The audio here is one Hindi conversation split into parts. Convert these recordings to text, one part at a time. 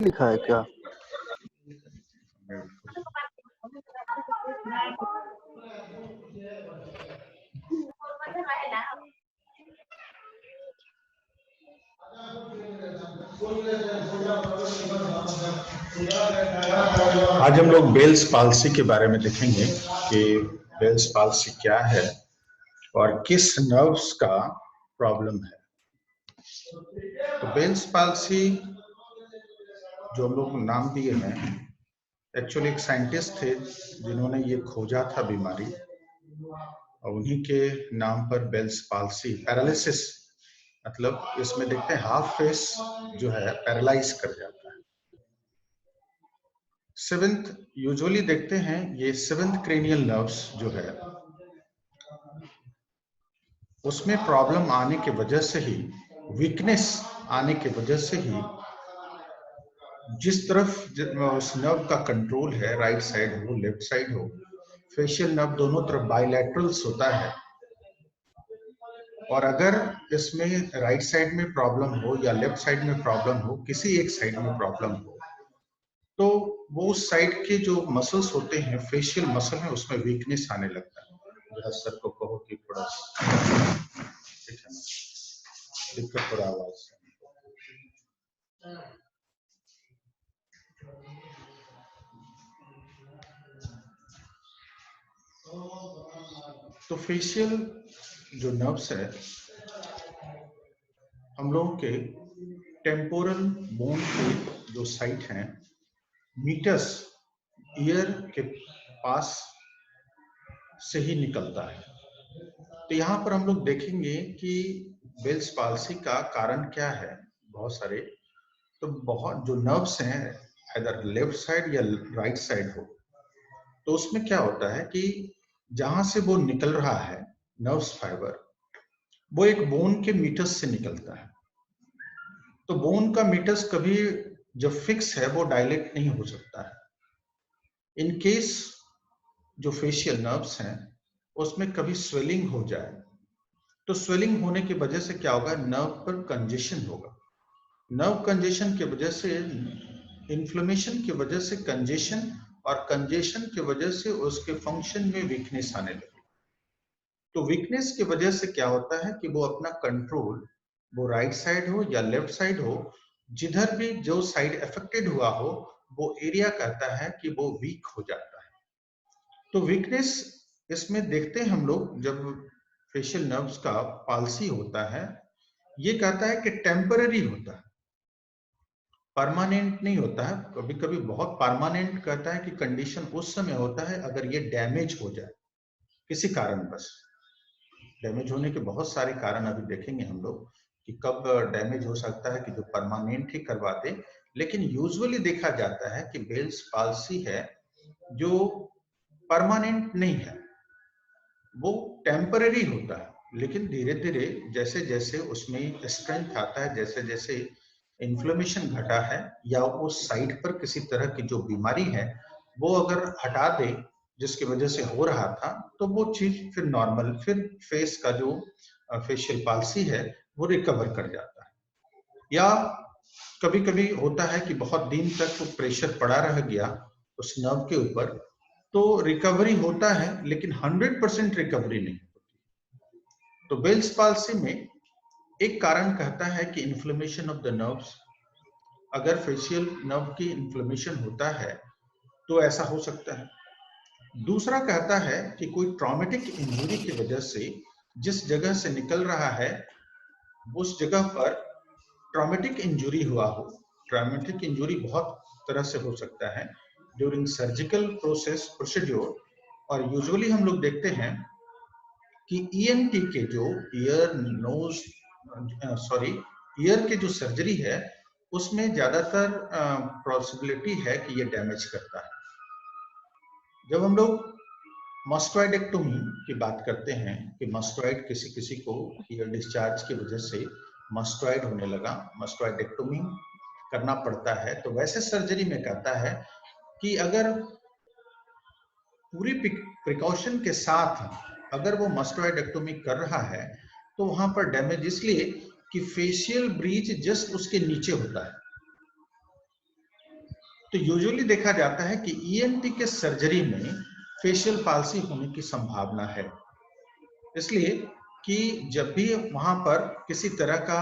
लिखा है क्या? आज हम लोग बेल्स पाल्सी के बारे में देखेंगे कि बेल्स पाल्सी क्या है और किस नर्व्स का प्रॉब्लम है। तो बेल्स पाल्सी जो हम लोग नाम दिए हैं, एक्चुअली एक साइंटिस्ट थे जिन्होंने ये खोजा था बीमारी, और उन्हीं के नाम पर बेल्स पाल्सी पैरालिसिस, मतलब इसमें देखते हैं हाफ फेस जो है पैरालाइज कर जाता है। सेवेंथ यूजुअली देखते हैं ये सेवेंथ क्रेनियल नर्व्स जो है उसमें प्रॉब्लम आने की वजह से ही, वीकनेस आने की वजह से ही, जिस तरफ उस नर्व का कंट्रोल है, राइट साइड हो लेफ्ट साइड हो, फेशियल नर्व दोनों तरफ बायलैटरल्स होता है, और अगर इसमें राइट साइड में प्रॉब्लम हो या लेफ्ट साइड में प्रॉब्लम हो, किसी एक साइड में प्रॉब्लम हो, तो वो उस साइड के जो मसल्स होते हैं, फेशियल मसल है, उसमें वीकनेस आने लगता है। जरा सर को कहो कि थोड़ा ठीक है ना, दिक्कत हो रहा आवाज से। तो फेशियल जो नर्व्स है हम लोगों के टेम्पोरल बोन के जो साइट हैं, मीटस ईयर के पास से ही निकलता है। तो यहाँ पर हम लोग देखेंगे कि बेल्स पाल्सी का कारण क्या है। बहुत सारे, तो बहुत जो नर्व्स हैं इधर लेफ्ट साइड या राइट साइड हो, तो उसमें क्या होता है कि जहां से वो निकल रहा है नर्व्स फाइबर, वो एक बोन के मीटस से निकलता है। तो बोन का मीटस कभी जब फिक्स है वो डायलेट नहीं हो सकता है। इन केस जो फेशियल नर्व्स हैं उसमें कभी स्वेलिंग हो जाए, तो स्वेलिंग होने की वजह से क्या होगा, नर्व पर कंजेशन होगा। नर्व कंजेशन की वजह से, इन्फ्लेमेशन की वजह से कंजेशन, और कंजेशन की वजह से उसके फंक्शन में वीकनेस आने लगे। तो वीकनेस की वजह से क्या होता है कि वो अपना कंट्रोल, वो राइट साइड हो या लेफ्ट साइड हो, जिधर भी जो साइड अफेक्टेड हुआ हो, वो एरिया कहता है कि वो वीक हो जाता है। तो वीकनेस इसमें देखते हैं हम लोग जब फेशियल नर्व्स का पाल्सी होता है, ये कहता है कि टेम्पररी होता है, परमानेंट नहीं होता है। कभी कभी बहुत परमानेंट कहता है कि कंडीशन उस समय होता है अगर ये डैमेज हो जाए किसी कारणवश। डैमेज होने के बहुत सारे कारण अभी देखेंगे हम लोग कि कब डैमेज हो सकता है कि जो परमानेंट ही करवा दे। लेकिन यूजुअली देखा जाता है कि बेल्स पाल्सी है जो परमानेंट नहीं है, वो टेम्पररी होता है। लेकिन धीरे धीरे जैसे जैसे उसमें स्ट्रेंथ आता है, जैसे जैसे इन्फ्लेमेशन घटा है या उस साइड पर किसी तरह की जो बीमारी है वो अगर हटा दे जिसकी वजह से हो रहा था, तो वो चीज फिर नॉर्मल, फिर फेस का जो फेशियल पाल्सी है वो रिकवर कर जाता है। या कभी कभी होता है कि बहुत दिन तक वो प्रेशर पड़ा रह गया उस नर्व के ऊपर, तो रिकवरी होता है लेकिन 100% रिकवरी नहीं होती। तो बेल्स पाल्सी में एक कारण कहता है कि इन्फ्लेमेशन ऑफ द नर्व्स। अगर फेशियल नर्व की इन्फ्लेमेशन होता है तो ऐसा हो सकता है। दूसरा कहता है कि कोई ट्रॉमेटिक इंजरी की वजह से जिस जगह से निकल रहा है उस जगह पर ट्रॉमेटिक इंजरी हुआ हो। ट्रॉमेटिक इंजरी बहुत तरह से हो सकता है ड्यूरिंग सर्जिकल प्रोसीड्योर, और यूजुअली हम लोग देखते हैं कि ईएनटी के जो ईयर नोज ईयर के जो सर्जरी है उसमें ज्यादातर पॉसिबिलिटी है कि ये डैमेज करता है। जब हम लोग मस्टोइडेक्टोमी की बात करते हैं कि मस्टोइड किसी किसी को ईयर डिस्चार्ज की वजह से मस्टोइड होने लगा, मस्टोइडेक्टोमी करना पड़ता है, तो वैसे सर्जरी में कहता है कि अगर पूरी प्रिकॉशन के साथ अगर वो मस्टोइडेक्टोमी कर रहा है तो वहां पर डैमेज इसलिए कि फेशियल ब्रीच जस्ट उसके नीचे होता है। तो यूजुअली देखा जाता है कि ईएनटी के सर्जरी में फेशियल पाल्सी होने की संभावना है, इसलिए कि जब भी वहां पर किसी तरह का,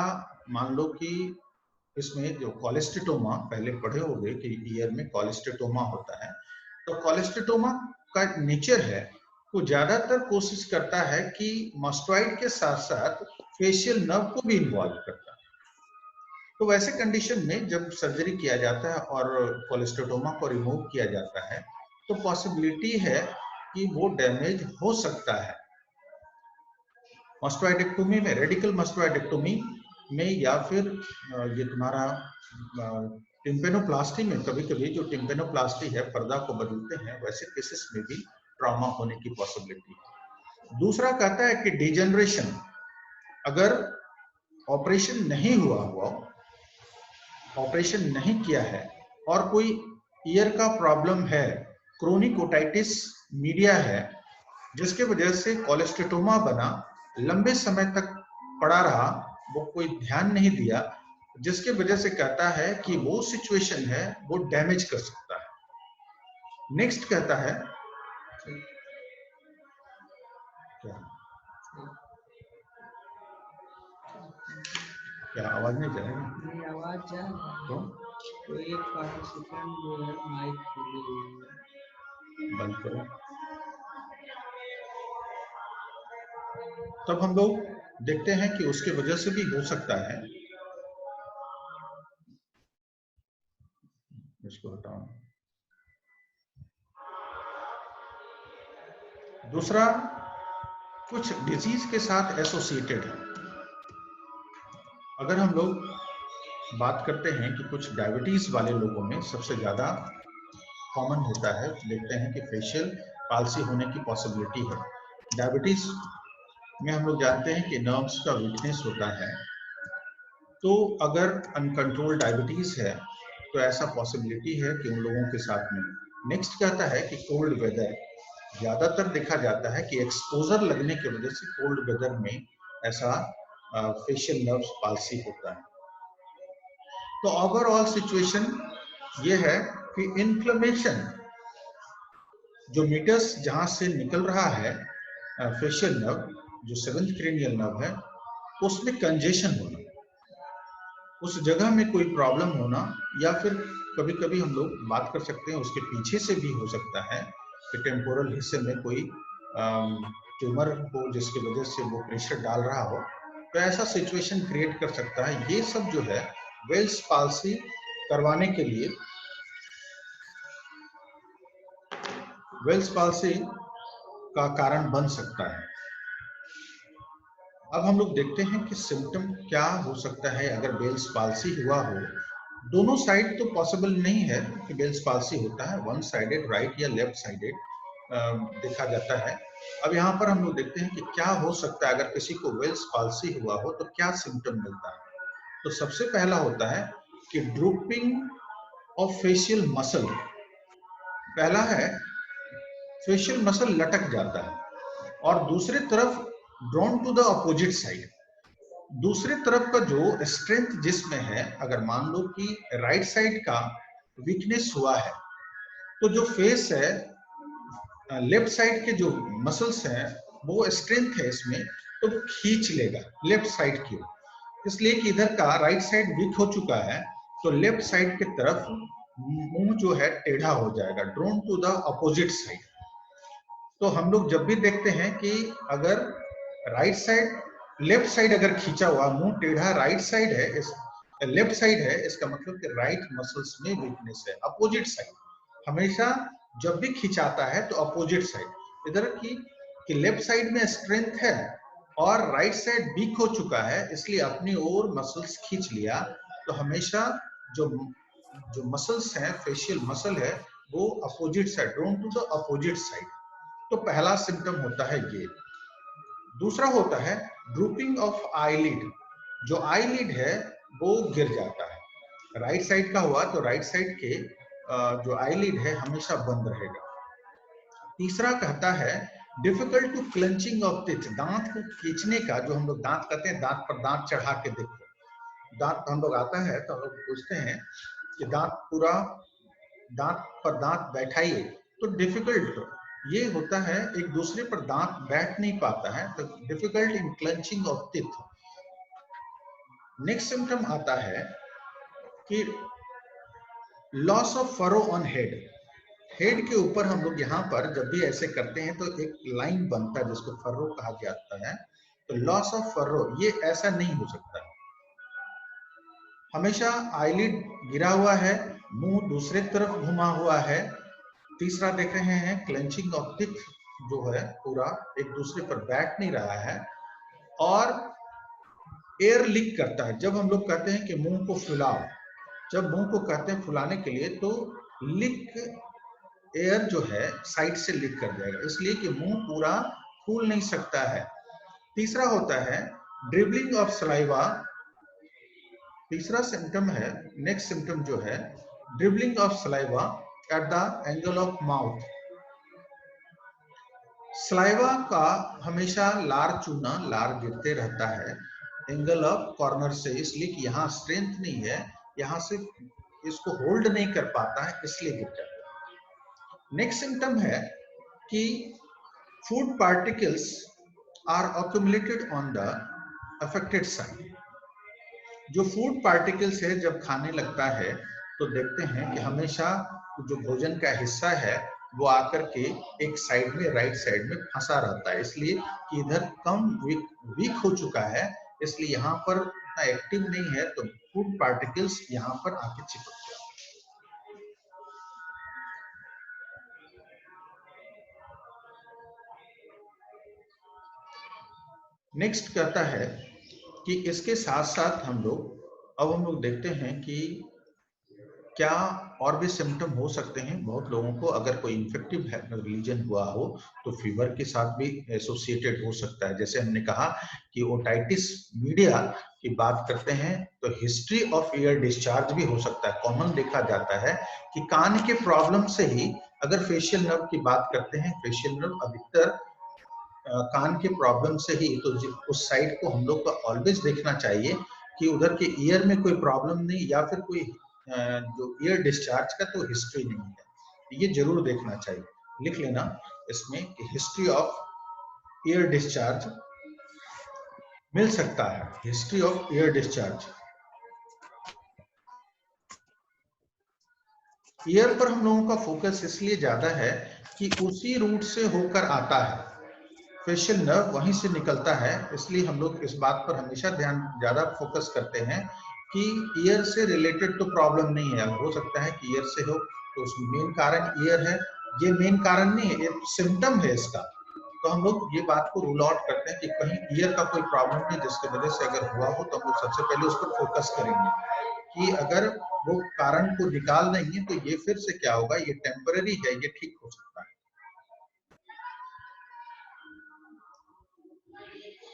मान लो कि इसमें जो कोलेस्टेटोमा, पहले पढ़े होंगे कि ईयर में कोलेस्टेटोमा होता है, तो कोलेस्टेटोमा का नेचर है, वो ज्यादातर कोशिश करता है कि मास्टोइड के साथ साथ फेशियल नर्व को भी इन्वॉल्व करता है। तो वैसे कंडीशन में जब सर्जरी किया जाता है और कोलेस्टेटोमा को रिमूव किया जाता है, तो पॉसिबिलिटी है कि वो डैमेज हो सकता है। मास्टोइडेक्टोमी में, रेडिकल मास्टोइडेक्टोमी में, या फिर ये तुम्हारा टिम्पेनोप्लास्टी में, कभी कभी जो टिम्पेनोप्लास्टी है, पर्दा को बदलते हैं, वैसे केसेस में भी ट्रॉमा होने की पॉसिबिलिटी है। दूसरा कहता है कि डिजेनरेशन, अगर ऑपरेशन नहीं हुआ, ऑपरेशन नहीं किया है और कोई ईयर का प्रॉब्लम है, क्रोनिक ओटाइटिस मीडिया है, जिसके वजह से कोलेस्टेटोमा बना, लंबे समय तक पड़ा रहा, वो कोई ध्यान नहीं दिया, जिसके वजह से कहता है कि वो सिचुएशन है, वो डैमेज कर सकता है। नेक्स्ट कहता है क्या आवाज नहीं जा रही? नहीं, आवाज जा रहा है। तो एक पार्टिसिपेंट जो है माइक खोले हुए है, बंद करो। तब हम लोग देखते हैं कि उसके वजह से भी हो सकता है, इसको हटाओ। दूसरा, कुछ डिजीज के साथ एसोसिएटेड है। अगर हम लोग बात करते हैं कि कुछ डायबिटीज वाले लोगों में सबसे ज्यादा कॉमन होता है, देखते हैं कि फेशियल पाल्सी होने की पॉसिबिलिटी है। डायबिटीज में हम लोग जानते हैं कि नर्व्स का वीकनेस होता है, तो अगर अनकंट्रोल्ड डायबिटीज है तो ऐसा पॉसिबिलिटी है कि उन लोगों के साथ में। नेक्स्ट कहता है कि कोल्ड वेदर, ज्यादातर देखा जाता है कि एक्सपोजर लगने की वजह से कोल्ड वेदर में ऐसा फेशियल नर्व्स पाल्सी होता है। तो ओवरऑल सिचुएशन ये है कि इन्फ्लेमेशन, जो मीटर्स जहां से निकल रहा है फेशियल नर्व, जो सेवेंथ क्रेनियल नर्व है, उसमें कंजेशन होना, उस जगह में कोई प्रॉब्लम होना, या फिर कभी कभी हम लोग बात कर सकते हैं उसके पीछे से भी हो सकता है कि टेम्पोरल हिस्से में कोई ट्यूमर हो, जिसकी वजह से वो प्रेशर डाल रहा हो, तो ऐसा सिचुएशन क्रिएट कर सकता है। ये सब जो है वेल्स पाल्सी करवाने के लिए, वेल्स पाल्सी का कारण बन सकता है। अब हम लोग देखते हैं कि सिम्टम क्या हो सकता है अगर बेल्स पाल्सी हुआ हो। दोनों साइड तो पॉसिबल नहीं है कि बेल्स पाल्सी होता है, वन साइडेड, राइट या लेफ्ट साइडेड देखा जाता है। अब यहाँ पर हम लोग देखते हैं कि क्या हो सकता है अगर किसी को वेल्स पाल्सी हुआ हो तो क्या सिम्टम मिलता है। तो सबसे पहला होता है कि ड्रूपिंग ऑफ फेशियल मसल। पहला है फेशियल मसल लटक जाता है, और दूसरी तरफ drawn to the opposite side, दूसरी तरफ का जो स्ट्रेंथ जिसमें है, अगर मान लो कि राइट साइड का वीकनेस हुआ है, तो जो फेस है, लेफ्ट साइड के जो मसल्स हैं, वो स्ट्रेंथ है इसमें, तो वो खींच लेगा लेफ्ट साइड की ओर। इसलिए कि इधर का राइट साइड वीक हो चुका है, तो लेफ्ट साइड की तरफ मुंह जो है टेढ़ा हो जाएगा, drawn to the opposite side. तो हम लोग जब भी देखते हैं कि अगर राइट साइड, लेफ्ट साइड अगर खींचा हुआ, मुंह टेढ़ा राइट साइड है, इस लेफ्ट साइड है, इसका मतलब कि राइट मसल्स में वीकनेस है। अपोजिट साइड हमेशा जब भी खिंचाता है तो अपोजिट साइड, इधर की लेफ्ट साइड में स्ट्रेंथ है और राइट साइड वीक हो चुका है, इसलिए अपनी ओर मसल्स खींच लिया, तो हमेशा जो जो मसल्स हैं, फेशियल मसल है, वो opposite side, drawn to the opposite side. तो पहला सिम्टम होता है ये। दूसरा होता है ड्रूपिंग ऑफ आईलिड, जो आईलिड है वो गिर जाता है। राइट साइड का हुआ तो राइट साइड के जो आईलिड है हमेशा बंद रहेगा। तीसरा कहता है difficult to clenching of teeth, दांत को खींचने का, जो हम लोग दांत कहते हैं, दांत पर दांत चढ़ा के देखो, दांत हम लोग आता है तो हम लोग पूछते हैं कि दांत पूरा दांत पर दांत बैठाइए तो डिफिकल्ट ये होता है, एक दूसरे पर दांत बैठ नहीं पाता है, तो difficult in clenching of teeth. Next symptom आता है कि loss of furrow on head. Head के ऊपर हम लोग यहाँ पर जब भी ऐसे करते हैं तो एक लाइन बनता है जिसको फर्रो कहा जाता है। तो लॉस ऑफ फर्रो ये ऐसा नहीं हो सकता, हमेशा आईलिड गिरा हुआ है, मुंह दूसरे तरफ घुमा हुआ है। तीसरा देख रहे हैं क्लेंचिंग ऑफ टीथ जो है पूरा एक दूसरे पर बैठ नहीं रहा है, और एयर लीक करता है। जब हम लोग कहते हैं कि मुंह को फुलाओ, जब मुंह को कहते हैं फुलाने के लिए तो लीक एयर जो है साइड से लीक कर जाएगा, इसलिए कि मुंह पूरा फूल नहीं सकता है। तीसरा होता है ड्रिबलिंग ऑफ सलाइवा। तीसरा सिम्टम है, नेक्स्ट सिम्टम जो है dribbling of saliva at the angle of mouth. Saliva का हमेशा लार चूना, लार गिरते रहता है एंगल ऑफ कॉर्नर से, इसलिए कि यहाँ स्ट्रेंथ नहीं है, यहाँ से इसको होल्ड नहीं कर पाता है, इसलिए गिर जाता है। नेक्स्ट सिम्टम है कि food particles are accumulated on the affected side। जो फूड पार्टिकल्स है जब खाने लगता है तो देखते हैं कि हमेशा जो भोजन का हिस्सा है वो आकर के एक साइड में, राइट साइड में फंसा रहता है, इसलिए कि इधर कम वीक हो चुका है, इसलिए यहाँ पर उतना एक्टिव नहीं है, तो फूड पार्टिकल्स यहाँ पर आके चिपक जाते हैं। नेक्स्ट कहता है कि इसके साथ साथ हम लोग देखते हैं कि क्या और भी सिम्टम हो सकते हैं। बहुत लोगों को अगर कोई इन्फेक्टिव रीजन हुआ हो तो फीवर के साथ भी एसोसिएटेड हो सकता है। जैसे हमने कहा कि ओटाइटिस मीडिया की बात करते हैं तो हिस्ट्री ऑफ ईयर डिस्चार्ज भी हो सकता है। कॉमन देखा जाता है कि कान के प्रॉब्लम से ही, अगर फेशियल नर्व की बात करते हैं, फेशियल नर्व अधिकतर कान के प्रॉब्लम से ही, तो उस साइड को हम लोग को ऑलवेज देखना चाहिए कि उधर के ईयर में कोई प्रॉब्लम नहीं, या फिर कोई जो ईयर डिस्चार्ज का तो हिस्ट्री नहीं है, ये जरूर देखना चाहिए। लिख लेना इसमें कि हिस्ट्री ऑफ ईयर डिस्चार्ज मिल सकता है, history of year discharge. Year पर हम लोगों का फोकस इसलिए ज्यादा है कि उसी रूट से होकर आता है, फेशियल नर्व वहीं से निकलता है, इसलिए हम लोग इस बात पर हमेशा ज्यादा फोकस करते हैं कि ईयर से रिलेटेड तो प्रॉब्लम नहीं है। हो सकता है कि ईयर से हो तो उसमें मेन कारण ईयर है, ये मेन कारण नहीं है, ये सिम्टम है इसका। तो हम लोग ये बात को रूल आउट करते हैं कि कहीं ईयर का कोई प्रॉब्लम नहीं जिसकी वजह से अगर हुआ हो तो हम लोग सबसे पहले उस पर फोकस करेंगे कि अगर वो कारण को निकाल देंगे तो ये फिर से क्या होगा, ये टेम्पररी है, ये ठीक हो सकता है।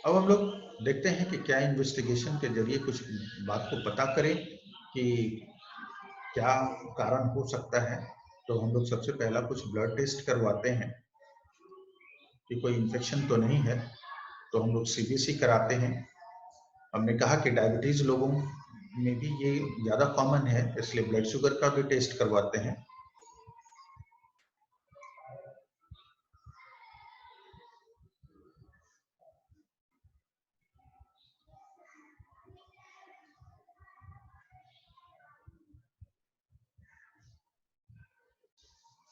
अब हम लोग देखते हैं कि क्या इन्वेस्टिगेशन के जरिए कुछ बात को पता करें कि क्या कारण हो सकता है। तो हम लोग सबसे पहला कुछ ब्लड टेस्ट करवाते हैं कि कोई इन्फेक्शन तो नहीं है, तो हम लोग सीबीसी कराते हैं। हमने कहा कि डायबिटीज लोगों में भी ये ज्यादा कॉमन है, इसलिए ब्लड शुगर का भी टेस्ट करवाते हैं।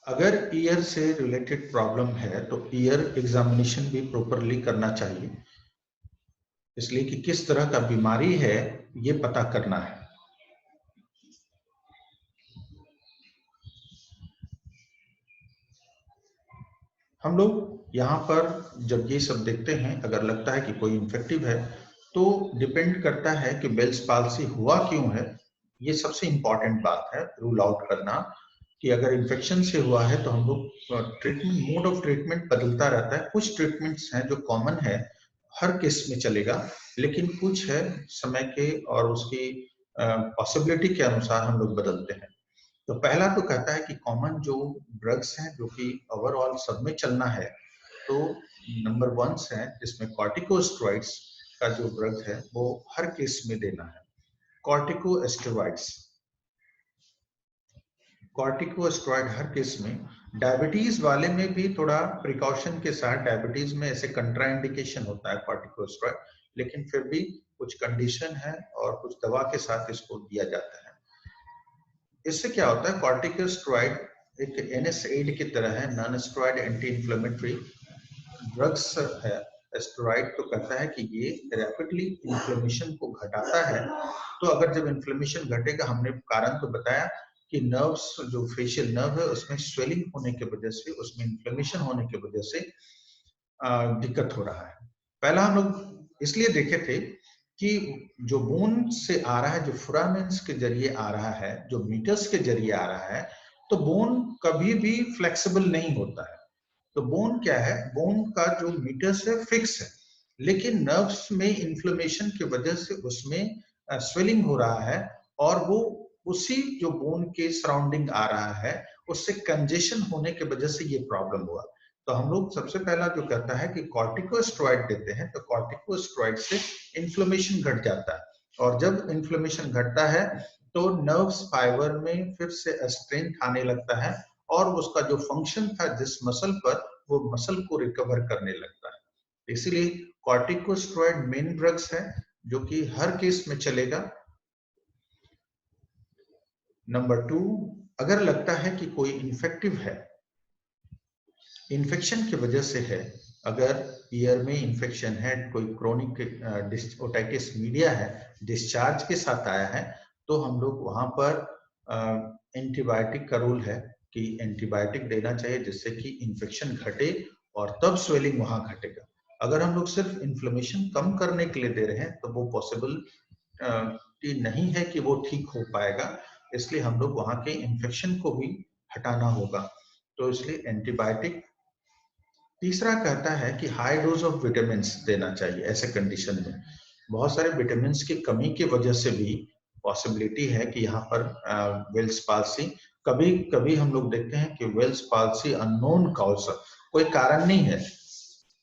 अगर ईयर से रिलेटेड प्रॉब्लम है तो ईयर एग्जामिनेशन भी प्रॉपरली करना चाहिए, इसलिए कि किस तरह का बीमारी है ये पता करना है। हम लोग यहाँ पर जब ये सब देखते हैं, अगर लगता है कि कोई इन्फेक्टिव है तो डिपेंड करता है कि बेल्स पाल्सी हुआ क्यों है। ये सबसे इंपॉर्टेंट बात है रूल आउट करना कि अगर इन्फेक्शन से हुआ है तो हम लोग ट्रीटमेंट, मोड ऑफ ट्रीटमेंट बदलता रहता है। कुछ ट्रीटमेंट्स हैं जो कॉमन है, हर केस में चलेगा, लेकिन कुछ है समय के और उसकी पॉसिबिलिटी के अनुसार हम लोग बदलते हैं। तो पहला तो कहता है कि कॉमन जो ड्रग्स हैं जो कि ओवरऑल सब में चलना है, तो नंबर 1 है जिसमें कॉर्टिकोस्टेरॉइड्स का जो ड्रग है वो हर केस में देना है। कॉर्टिकोस्टेरॉइड्स कॉर्टिकोस्टेरॉइड हर केस में, डायबिटीज वाले में भी थोड़ा प्रिकॉशन के साथ, डायबिटीज में ऐसे कंट्राइंडिकेशन होता है कॉर्टिकोस्टेरॉइड, लेकिन फिर भी कुछ कंडीशन है और कुछ दवा के साथ इसको दिया जाता है। इससे क्या होता है, कॉर्टिकोस्टेरॉइड एक NSAID की तरह है, non steroid anti inflammatory drugs है। स्टेरॉइड तो कहता है कि ये रैपिडली इन्फ्लेमेशन को घटाता है। तो अगर जब इन्फ्लेमेशन घटेगा, हमने कारण तो बताया कि नर्व्स, जो फेशियल नर्व है उसमें स्वेलिंग होने की वजह से, उसमें इन्फ्लेमेशन होने की वजह से दिक्कत हो रहा है। पहला हम लोग इसलिए देखे थे कि जो बोन से आ रहा है, जो फोरामेन्स के जरिए आ रहा है, जो मीटर्स के जरिए आ रहा है, तो बोन कभी भी फ्लेक्सिबल नहीं होता है। तो बोन क्या है, बोन का जो मीटर्स है फिक्स है, लेकिन नर्व्स में इन्फ्लेमेशन की वजह से उसमें स्वेलिंग हो रहा है, और वो उसी जो बोन के सराउंडिंग आ रहा है उससे कंजेशन होने की वजह से ये प्रॉब्लम हुआ। तो हम लोग सबसे पहला जो कहता है कि कॉर्टिकोस्टेरॉइड देते हैं, तो कॉर्टिकोस्टेरॉइड से इन्फ्लेमेशन घट जाता है, और जब इन्फ्लेमेशन घटता है तो नर्व्स फाइबर में फिर से स्ट्रेन आने लगता है, और उसका जो फंक्शन था जिस मसल पर, वो मसल को रिकवर करने लगता है। इसीलिए कॉर्टिकोस्टेरॉइड मेन ड्रग्स है जो कि हर केस में चलेगा। नंबर 2, अगर लगता है कि कोई इन्फेक्टिव है, इन्फेक्शन की वजह से है, अगर ईयर में इन्फेक्शन है, कोई क्रोनिक ओटाइटिस मीडिया है, डिस्चार्ज के साथ आया है, तो हम लोग वहां पर एंटीबायोटिक का रूल है कि एंटीबायोटिक देना चाहिए जिससे कि इन्फेक्शन घटे, और तब स्वेलिंग वहां घटेगा। अगर हम लोग सिर्फ इन्फ्लेमेशन कम करने के लिए दे रहे हैं तो वो पॉसिबल नहीं है कि वो ठीक हो पाएगा, इसलिए हम लोग वहां के इन्फेक्शन को भी हटाना होगा, तो इसलिए एंटीबायोटिक। तीसरा कहता है कि हाई डोज ऑफ विटामिन देना चाहिए ऐसे कंडीशन में। बहुत सारे विटामिन की कमी की वजह से भी पॉसिबिलिटी है कि यहाँ पर वेल्स पाल्सी, कभी कभी हम लोग देखते हैं कि वेल्स पाल्सी अननोन कॉज, कोई कारण नहीं है,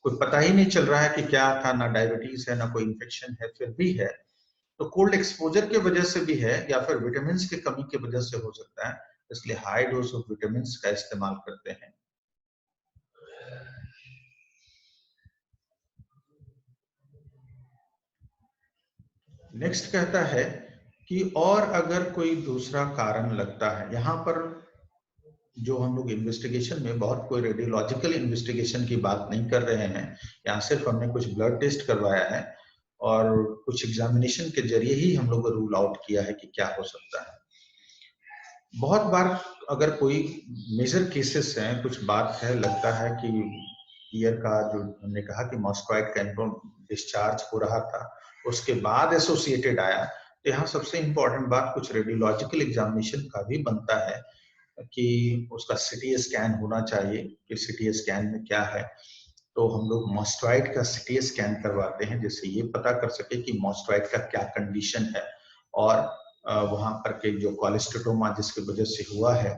कोई पता ही नहीं चल रहा है कि क्या था, ना डायबिटीज है ना कोई इन्फेक्शन है, फिर भी है, तो कोल्ड एक्सपोजर की वजह से भी है, या फिर विटामिन की कमी की वजह से हो सकता है, इसलिए हाई डोज ऑफ विटामिन का इस्तेमाल करते हैं। नेक्स्ट कहता है कि और अगर कोई दूसरा कारण लगता है, यहाँ पर जो हम लोग इन्वेस्टिगेशन में बहुत कोई रेडियोलॉजिकल इन्वेस्टिगेशन की बात नहीं कर रहे हैं, यहाँ सिर्फ हमने कुछ ब्लड टेस्ट करवाया है और कुछ एग्जामिनेशन के जरिए ही हम लोग रूल आउट किया है कि क्या हो सकता है। बहुत बार अगर कोई मेजर केसेस हैं, कुछ बात है, लगता है कि ईयर का, जो हमने कहा कि मॉस्क्वाइड का डिस्चार्ज हो रहा था, उसके बाद एसोसिएटेड आया, तो यहाँ सबसे इंपॉर्टेंट बात कुछ रेडियोलॉजिकल एग्जामिनेशन का भी बनता है कि उसका सीटी स्कैन होना चाहिए कि सीटी स्कैन में क्या है। तो हम लोग मॉस्क्वाइड का सीटी स्कैन करवाते हैं जिससे ये पता कर सके कि मॉस्क्वाइड का क्या कंडीशन है, और वहां पर के जो कोलेस्टेटोमा जिसकी वजह से हुआ है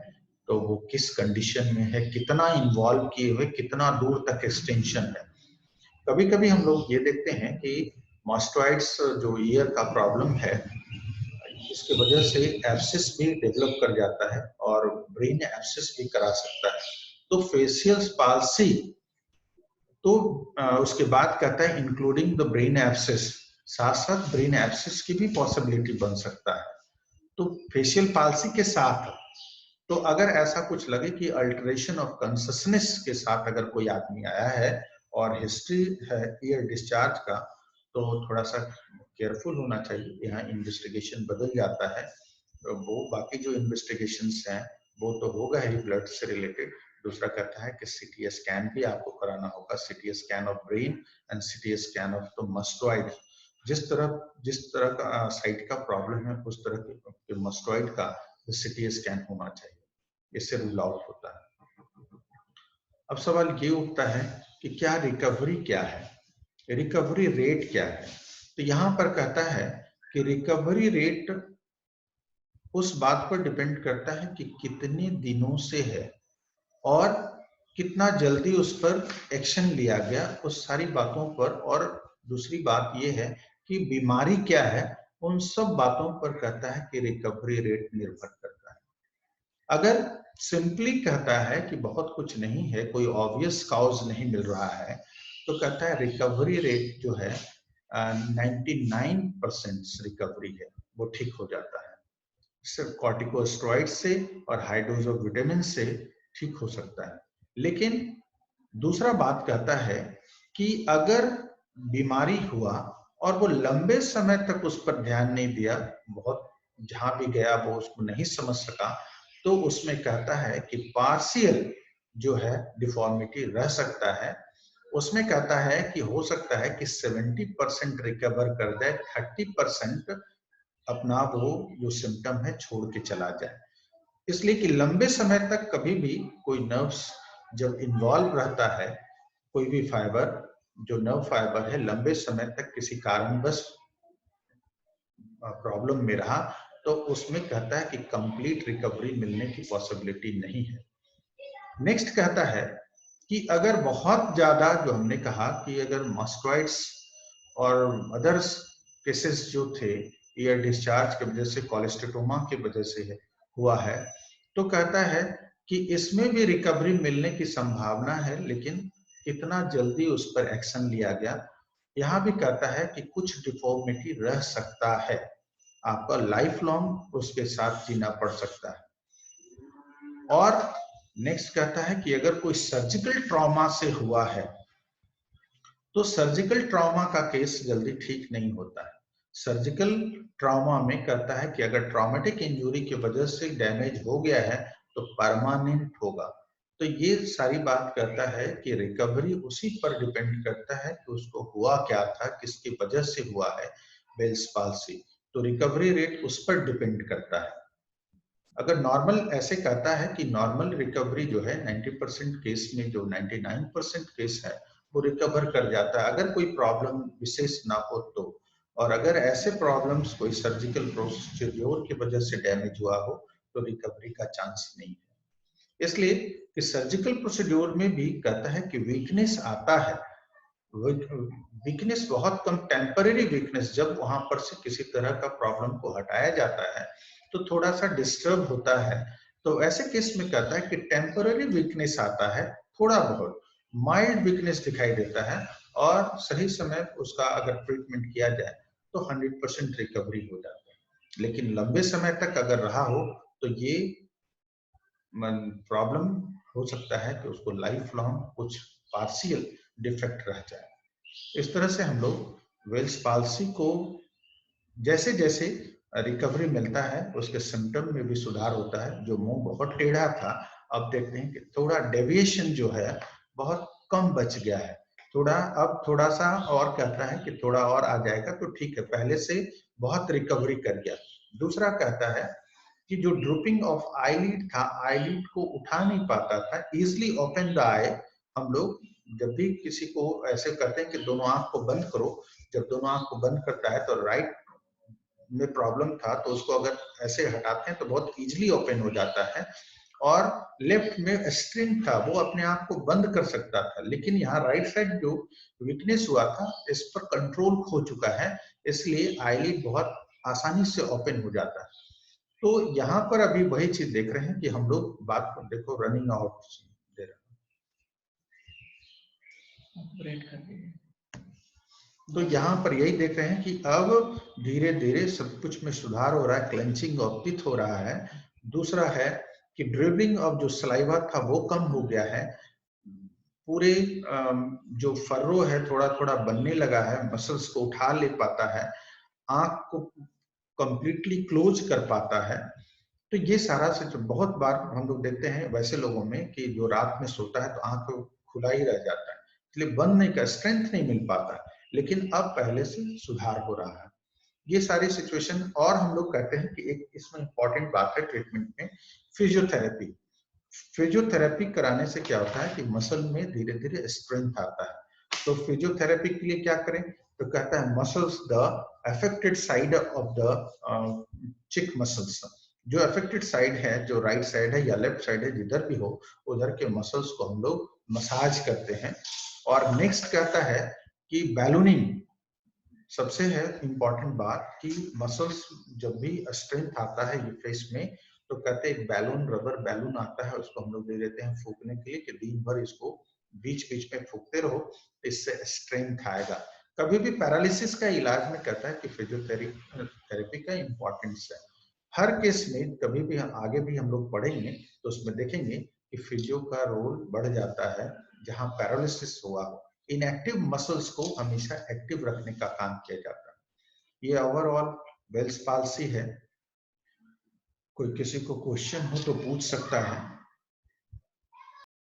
तो वो किस कंडीशन में है, कितना इन्वॉल्व किए हुए, कितना दूर तक एक्सटेंशन है। कभी कभी हम लोग ये देखते हैं कि मॉस्क्वाइड्स जो ईयर का प्रॉब्लम है, इसकी वजह से एब्सिस भी डेवलप कर जाता है और ब्रेन एब्सिस भी करा सकता है। तो फेशियल पाल्सी, तो उसके बाद कहता है इंक्लूडिंग द ब्रेन एब्सिस, साथ साथ ब्रेन एब्सिस की भी पॉसिबिलिटी बन सकता है। तो फेशियल पाल्सी के साथ, तो अगर ऐसा कुछ लगे कि अल्टरेशन ऑफ कॉन्शसनेस के साथ अगर कोई आदमी आया है और हिस्ट्री है ईयर डिस्चार्ज का, तो थोड़ा सा केयरफुल होना चाहिए, यहाँ इन्वेस्टिगेशन बदल जाता है। तो वो बाकी जो इन्वेस्टिगेशंस हैं वो तो होगा ही ब्लड से रिलेटेड। दूसरा कहता है कि सीटी स्कैन भी आपको कराना होगा, CT scan of brain and CT scan of the mastoid. जिस तरह का साइट का प्रॉब्लम है उस तरह के मस्टॉइड का सीटी स्कैन होना चाहिए, इससे रूल आउट होता है। अब सवाल ये उठता है कि क्या रिकवरी क्या है, रिकवरी रेट क्या है। तो यहाँ पर कहता है कि रिकवरी रेट उस बात पर डिपेंड करता है कि कितने दिनों से है और कितना जल्दी उस पर एक्शन लिया गया, उस सारी बातों पर। और दूसरी बात यह है कि बीमारी क्या है, उन सब बातों पर कहता है कि रिकवरी रेट निर्भर करता है। अगर सिंपली कहता है कि बहुत कुछ नहीं है, कोई ऑब्वियस कॉज नहीं मिल रहा है, तो कहता है रिकवरी रेट जो है 99% रिकवरी है, वो ठीक हो जाता है। सिर्फ कॉर्टिकोस्टेरॉइड से और हाई डोज ऑफ विटामिन से ठीक हो सकता है। लेकिन दूसरा बात कहता है कि अगर बीमारी हुआ और वो लंबे समय तक उस पर ध्यान नहीं दिया, बहुत जहां भी गया वो उसको नहीं समझ सका, तो उसमें कहता है कि पार्शियल जो है डिफॉर्मिटी रह सकता है। उसमें कहता है कि हो सकता है कि 70% रिकवर कर जाए, 30% अपना वो जो सिम्टम है छोड़ के चला जाए। इसलिए कि लंबे समय तक कभी भी कोई नर्व्स जब इन्वॉल्व रहता है, कोई भी फाइबर जो नर्व फाइबर है लंबे समय तक किसी कारणवश प्रॉब्लम में रहा, तो उसमें कहता है कि कंप्लीट रिकवरी मिलने की पॉसिबिलिटी नहीं है। नेक्स्ट कहता है कि अगर बहुत ज्यादा, जो हमने कहा कि अगर मास्टोइड्स और अदर्स केसेस जो थे ईयर डिस्चार्ज की वजह से, कोलेस्टेटोमा की वजह से हुआ है, तो कहता है कि इसमें भी रिकवरी मिलने की संभावना है, लेकिन कितना जल्दी उस पर एक्शन लिया गया। यहाँ भी कहता है कि कुछ डिफॉर्मिटी रह सकता है, आपका लाइफ लॉन्ग उसके साथ जीना पड़ सकता है। और नेक्स्ट कहता है कि अगर कोई सर्जिकल ट्रॉमा से हुआ है, तो सर्जिकल ट्रॉमा का केस जल्दी ठीक नहीं होता है। सर्जिकल ट्रॉमा में कहता है कि अगर ट्रॉमेटिक इंजरी की वजह से डैमेज हो गया है तो परमानेंट होगा। तो ये सारी बात कहता है कि रिकवरी उसी पर डिपेंड करता है कि उसको हुआ क्या था, किसकी वजह से हुआ है बेल्स पाल्सी, तो रिकवरी रेट उस पर डिपेंड करता है। अगर नॉर्मल ऐसे कहता है कि नॉर्मल रिकवरी जो है 90% केस में, जो 99% केस है वो रिकवर कर जाता है अगर कोई प्रॉब्लम विशेष ना हो तो। और अगर ऐसे प्रॉब्लम्स कोई सर्जिकल प्रोसीड्योर की वजह से डैमेज हुआ हो तो रिकवरी का चांस नहीं है। इसलिए कि सर्जिकल प्रोसीड्योर में भी कहता है कि वीकनेस आता है, वीकनेस बहुत कम, टेम्पररी वीकनेस, जब वहां पर से किसी तरह का प्रॉब्लम को हटाया जाता है तो थोड़ा सा डिस्टर्ब होता है। तो ऐसे केस में कहता है कि टेम्पररी वीकनेस आता है, थोड़ा बहुत माइल्ड वीकनेस दिखाई देता है, और सही समय उसका अगर ट्रीटमेंट किया जाए तो 100% रिकवरी हो जाता है। लेकिन लंबे समय तक अगर रहा हो तो ये प्रॉब्लम हो सकता है कि उसको लाइफ लॉन्ग कुछ पार्शियल डिफेक्ट रह जाए। इस तरह से हम लोग वेल्स पाल्सी को जैसे जैसे रिकवरी मिलता है उसके सिम्टम में भी सुधार होता है। जो मुंह बहुत टेढ़ा था, अब देखते हैं कि थोड़ा डेविएशन जो है बहुत कम बच गया है, थोड़ा अब थोड़ा सा और कहता है कि थोड़ा और आ जाएगा तो ठीक है, पहले से बहुत रिकवरी कर गया। दूसरा कहता है कि जो ड्रूपिंग ऑफ आईलिड था, आईलिड को उठा नहीं पाता था, इजिली ओपन द आई। हम लोग जब भी किसी को ऐसे कहते हैं कि दोनों आंख को बंद करो, जब दोनों आंख को बंद करता है तो राइट में प्रॉब्लम था तो उसको अगर ऐसे हटाते हैं तो बहुत इजीली ओपन हो जाता है, और लेफ्ट में स्ट्रिंग था वो अपने आप को बंद कर सकता था, लेकिन यहाँ राइट साइड जो वीकनेस हुआ था इस पर कंट्रोल खो चुका है, इसलिए आईलिड बहुत आसानी से ओपन हो जाता है। तो यहाँ पर अभी वही चीज देख रहे हैं कि हम लोग बात को देखो रनिंग आउट दे रहे हैं, तो यहाँ पर यही देख रहे हैं कि अब धीरे धीरे सब कुछ में सुधार हो रहा है, क्लेंचिंग ऑफ टीथ हो रहा है। दूसरा है कि ड्रिबलिंग ऑफ जो सलाइवा था वो कम हो गया है, पूरे जो फर्रो है थोड़ा थोड़ा बनने लगा है, मसल्स को उठा ले पाता है, आंख को कंप्लीटली क्लोज कर पाता है। तो ये सारा से बहुत बार हम लोग देखते हैं वैसे लोगों में कि जो रात में सोता है तो आंख खुला ही रह जाता है, इसलिए बंद नहीं कर, स्ट्रेंथ नहीं मिल पाता, लेकिन अब पहले से सुधार हो रहा है। ये सारी सिचुएशन, और हम लोग कहते हैं कि एक इसमें इंपॉर्टेंट बात है ट्रीटमेंट में, फिजियोथेरेपी। फिजियोथेरेपी कराने से क्या होता है कि मसल में धीरे धीरे स्ट्रेंथ आता है। तो फिजियोथेरेपी के लिए क्या करें, तो कहता है muscles the affected side of the चिक मसल्स, जो अफेक्टेड साइड है, जो राइट साइड है या लेफ्ट साइड है, जिधर भी हो उधर के मसल्स को हम लोग मसाज करते हैं। और नेक्स्ट कहता है कि बैलूनिंग, सबसे है इंपॉर्टेंट बात कि मसल्स जब भी स्ट्रेंथ आता है ये फेस में तो कहते हैं एक बैलून, रबर बैलून आता है, उसको हम लोग दे देते हैं फूकने के लिए कि दिन भर इसको बीच बीच में फूकते रहो, इससे स्ट्रेंथ आएगा। कभी भी पैरालिसिस का इलाज में कहता है कि फिजियोथेरेपी का इंपॉर्टेंस है। हर केस में कभी भी आगे भी हम लोग पढ़ेंगे तो उसमें देखेंगे कि फिजियो का रोल बढ़ जाता है जहां पैरालिसिस हुआ हो। इनएक्टिव मसल्स को हमेशा एक्टिव रखने का काम किया जाता है। ये ओवरऑल बेल्स पाल्सी है। कोई किसी को क्वेश्चन हो तो पूछ सकता है।